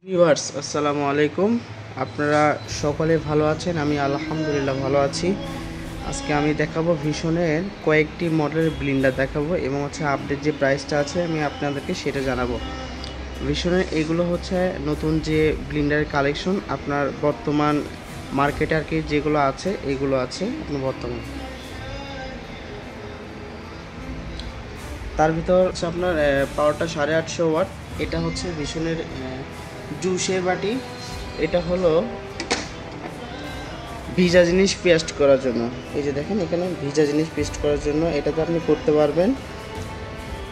Viewers আসসালামু আলাইকুম। আপনারা সকলে ভালো আছেন? আমি আলহামদুলিল্লাহ ভালো আছি। আজকে আমি দেখাবো ভিশনের কয়েকটি মডেলের ব্লিন্ডার দেখাবো এবং আপডেট যে প্রাইসটা আছে আমি আপনাদেরকে সেটা জানাবো। ভিশনের এগুলো হচ্ছে নতুন যে ব্লিন্ডারের কালেকশন আপনার বর্তমান মার্কেটে আর কি যেগুলো আছে এগুলো আছে আপনার বর্তমান। তার ভিতর হচ্ছে আপনার পাওয়ারটা 850 ওয়াট। এটা হচ্ছে ভিশনের জুসের বাটি। এটা হলো ভিজা জিনিস পেস্ট করার জন্য। এই যে দেখেন এখানে ভিজা জিনিস পেস্ট করার জন্য এটাতে আপনি করতে পারবেন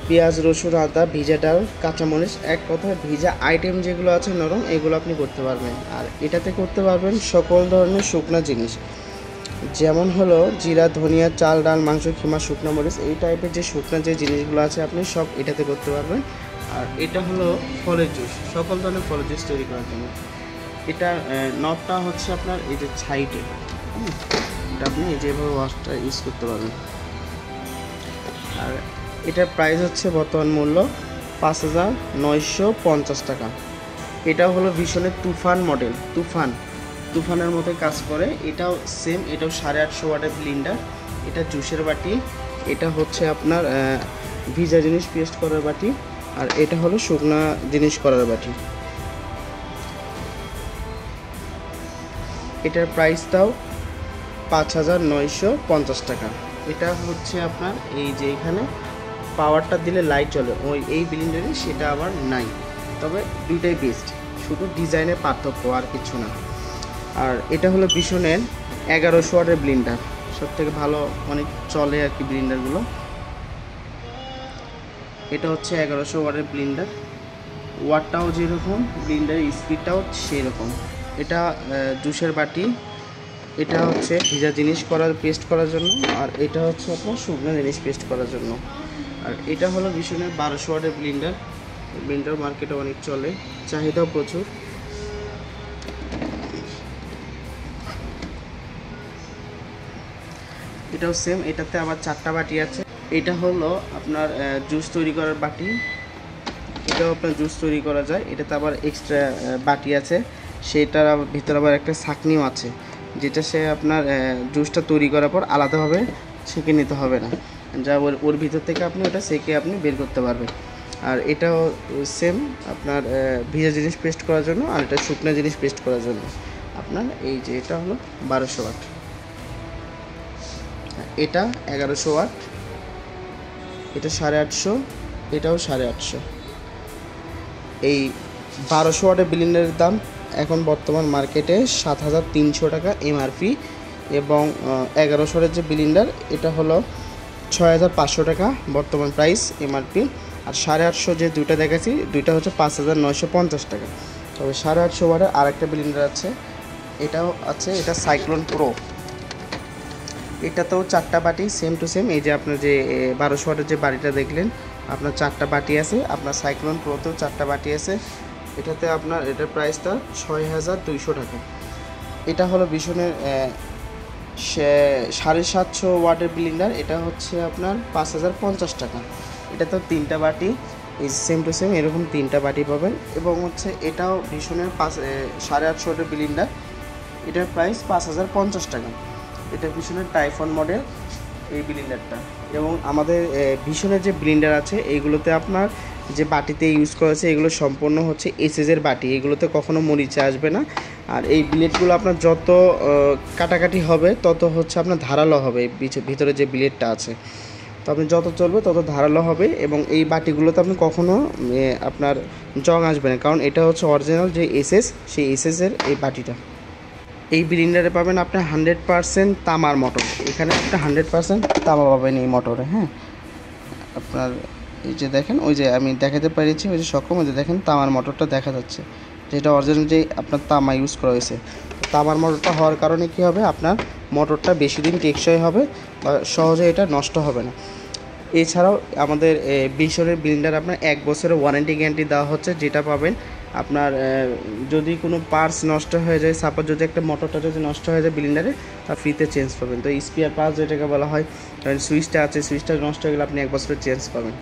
পেঁয়াজ, রসুন, আদা, ভিজা ডাল, কাঁচামরিচ, এক কথায় ভিজা আইটেম যেগুলো আছে নরম এগুলো আপনি করতে পারবেন। আর এটাতে করতে পারবেন সকল ধরনের শুকনা জিনিস, যেমন হলো জিরা, ধনিয়া, চাল, ডাল, মাংস, খিমা, শুকনো মরিচ, এই টাইপের যে শুকনা যে জিনিসগুলো আছে আপনি সব এটাতে করতে পারবেন। আর এটা হলো ফলের জুস, সকল ধরনের ফলের জুস তৈরি করার জন্য। এটা নটটা হচ্ছে আপনার এই যে সাইডে, এটা আপনি এই যেভাবে ওয়াশটা ইউজ করতে পারবেন। আর এটার প্রাইস হচ্ছে বর্তমান মূল্য 5,950 টাকা। এটা হলো ভিশনের তুফান মডেল। তুফানের মতো কাজ করে। এটাও সেম, এটাও 850 ওয়াটের ব্লিন্ডার। এটা জুসের বাটি। এটা হচ্ছে আপনার ভিজা জিনিস পেস্ট করার বাটি। আর এটা হলো শুকনা জিনিস করার বাটি। এটার প্রাইসটাও 5,950 টাকা। এটা হচ্ছে আপনার এই যে এখানে পাওয়ারটা দিলে লাইট জ্বলে এই ব্লিন্ডারে, সেটা আবার নাই। তবে দুইটাই বেস্ট, শুধু ডিজাইনের পার্থক্য আর কিছু না। আর এটা হলো ভিশনের 1100 ওয়াটের ব্লিন্ডার, সব থেকে ভালো অনেক চলে আর কি ব্লিন্ডারগুলো। এটা হচ্ছে 1100 ওয়াটের ব্লিন্ডার। ওয়াটটাও যেরকম, ব্লিন্ডারের স্পিডটাও সেই রকম। এটা জুসের বাটি। এটা হচ্ছে ভিজা জিনিস পেস্ট করার জন্য। আর এটা হচ্ছে আপনার শুকনো জিনিস পেস্ট করার জন্য। আর এটা হলো ভিশনের 1200 ওয়াটের ব্লিন্ডার মার্কেটে অনেক চলে, চাহিদাও প্রচুর। এটাও সেম, এটাতে আবার 4টা বাটি আছে। এটা হলো আপনার জুস তৈরি করার বাটি। এটাও আপনার জুস তৈরি করা যায়। এটাতে আবার এক্সট্রা বাটি আছে, সেটার ভিতরে আবার একটা ছাঁকনিও আছে, যেটা সে আপনার জুসটা তৈরি করার পর আলাদাভাবে ছেঁকে নিতে হবে না, যা ওর ভিতর থেকে আপনি ওটা ছেঁকে আপনি বের করতে পারবেন। আর এটাও সেম, আপনার ভিজা জিনিস পেস্ট করার জন্য, আর এটা শুকনো জিনিস পেস্ট করার জন্য। আপনার এই যে এটা হলো 1200 ওয়াট, এটা 1100 ওয়াট, এটা 850, এটাও 850। এই 1200 ওয়াটের ব্লিন্ডারের দাম এখন বর্তমান মার্কেটে 7,300 টাকা এমআরপি, এবং 1100 ওয়াটের যে ব্লিন্ডার এটা হলো 6,500 টাকা বর্তমান প্রাইস এমআরপি। আর 850 যে দুইটা দেখাচ্ছি, দুইটা হচ্ছে 5,950 টাকা। তবে 850 ওয়াটের আরেকটা ব্লিন্ডার আছে, এটাও আছে, এটা সাইক্লোন প্রো। এটাতেও 4টা বাটি সেম টু সেম। এই যে আপনার যে 1200 ওয়াটের যে বাটিটা দেখলেন, আপনার 4টা বাটি আছে। আপনার সাইক্লোন প্রোতেও 4টা বাটি আছে। এটাতে আপনার এটার প্রাইসটা 6,200 টাকা। এটা হলো ভিশনের 750 ওয়াটের ব্লিন্ডার। এটা হচ্ছে আপনার 5,050 টাকা। এটাতেও 3টা বাটি, এই সেম টু সেম এরকম 3টা বাটি পাবেন। এবং হচ্ছে এটাও ভিশনের 850 ওয়াটের ব্লিন্ডার। এটার প্রাইস 5,050 টাকা। এটা ভিশনের টাইফন মডেল এই ব্লিন্ডারটা। এবং আমাদের ভিশনের যে ব্লিন্ডার আছে এইগুলোতে আপনার যে বাটিতে ইউজ করেছে এগুলো সম্পূর্ণ হচ্ছে এসএসের বাটি, এগুলোতে কখনো মরিচা আসবে না। আর এই ব্লেডগুলো আপনার যত কাটাকাটি হবে তত হচ্ছে আপনার ধারালো হবে। ভিতরে যে ব্লেডটা আছে তো আপনি যত চলবে তত ধারালো হবে। এবং এই বাটিগুলোতে আপনি কখনো আপনার জং আসবে না, কারণ এটা হচ্ছে অরিজিনাল যে এসএস, সেই এসএসের এই বাটিটা। এই ব্লিন্ডারে পাবেন আপনি 100% তামার মোটর। এখানে আপনি 100% তামা পাবেন এই মোটরে। হ্যাঁ, আপনার এই যে দেখেন, ওই যে আমি দেখাতে পেরেছি ওই যে সক্ষম, ওই যে দেখেন তামার মোটরটা দেখা যাচ্ছে, যেটা অরিজিনাল যে আপনার তামা ইউজ করা হয়েছে। তামার মোটরটা হওয়ার কারণে কী হবে, আপনার মোটরটা বেশি দিন টেকসই হবে বা সহজে এটা নষ্ট হবে না। এছাড়াও আমাদের ভিশনের ব্লিন্ডার আপনার 1 বছরের ওয়ারেন্টি গ্যারান্টি দেওয়া হচ্ছে, যেটা পাবেন আপনার যদি কোনো পার্টস নষ্ট হয়ে যায়, সাপোজ যদি একটা মোটরটা যদি নষ্ট হয়ে যায় ব্লিন্ডারে, তা ফ্রিতে চেঞ্জ পাবেন। তো স্পেয়ার পার্টস যেটাকে বলা হয়, কারণ সুইচটা আছে, সুইচটা নষ্ট হয়ে গেলে আপনি 1 বছরের চেঞ্জ পাবেন।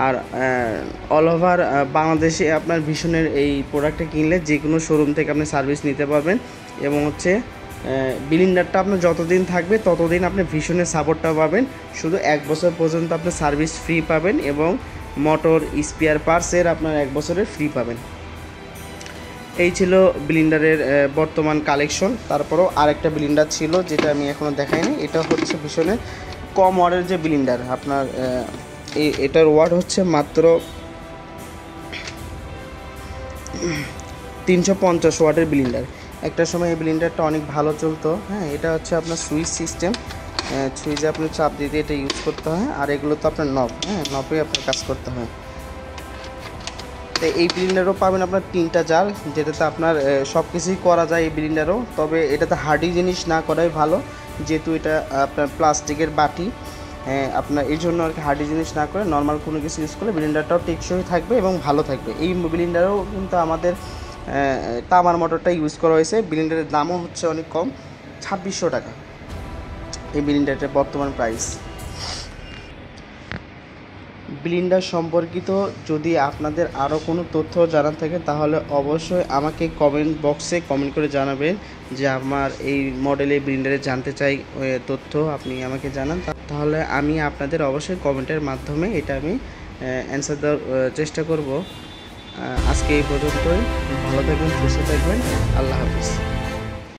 আর অল ওভার বাংলাদেশে আপনার ভীষণের এই প্রোডাক্টটা কিনলে যে কোনো শোরুম থেকে আপনি সার্ভিস নিতে পারবেন এবং হচ্ছে ব্লেন্ডারটা আপনার যতদিন থাকবে ততদিন আপনি ভীষণের সাপোর্টটা পাবেন। শুধু 1 বছর পর্যন্ত আপনি সার্ভিস ফ্রি পাবেন এবং মোটর স্পেয়ার পার্টসের আপনার 1 বছরের ফ্রি পাবেন। এই ছিল ব্লেন্ডারের বর্তমান কালেকশন। তারপরেও আরেকটা ব্লেন্ডার ছিল যেটা আমি এখনও দেখাইনি, এটা হচ্ছে ভীষণের কম ওয়াটের যে ব্লেন্ডার। আপনার এটার ওয়াট হচ্ছে মাত্র 350 ওয়াটের ব্লেন্ডার। একটা সময় এই ব্লেন্ডারটা অনেক ভালো চলতো। হ্যাঁ, এটা হচ্ছে আপনার সুইচ সিস্টেম, সুইচে আপনি চাপ দিতে এটা ইউজ করতে হয়। আর এগুলো তো আপনার নব, হ্যাঁ নবে আপনার কাজ করতে হয়। তো এই ব্লেন্ডারও পাবেন আপনার 3টা জার, যেটাতে আপনার সব কিছুই করা যায় এই ব্লেন্ডারও। তবে এটাতে হার্ডি জিনিস না করাই ভালো, যেহেতু এটা আপনার প্লাস্টিকের বাটি। আপনার এই জন্য আর কি হার্ডি জিনিস না করে নর্মাল কোনো কিছু ইউজ করলে ব্লেন্ডারটাও টেকসই থাকবে এবং ভালো থাকবে। এই ব্লেন্ডারেও কিন্তু আমাদের তামার মোটরটা ইউজ করা হয়েছে। ব্লেন্ডারের দামও হচ্ছে অনেক কম, 2600 টাকা এই ব্লেন্ডারটার বর্তমান প্রাইস। ব্লেন্ডার সম্পর্কিত যদি আপনাদের আরও কোনো তথ্য জানার থাকে তাহলে অবশ্যই আমাকে কমেন্ট বক্সে কমেন্ট করে জানাবেন যে আমার এই মডেলের ব্লেন্ডারে জানতে চাই তথ্য আপনি আমাকে জানান, তাহলে আমি আপনাদের অবশ্যই কমেন্টের মাধ্যমে এটা আমি অ্যান্সার দেওয়ার চেষ্টা করব। আজকে এই পর্যন্তই। ভালো থাকবেন, সুস্থ থাকবেন। আল্লাহ হাফিজ।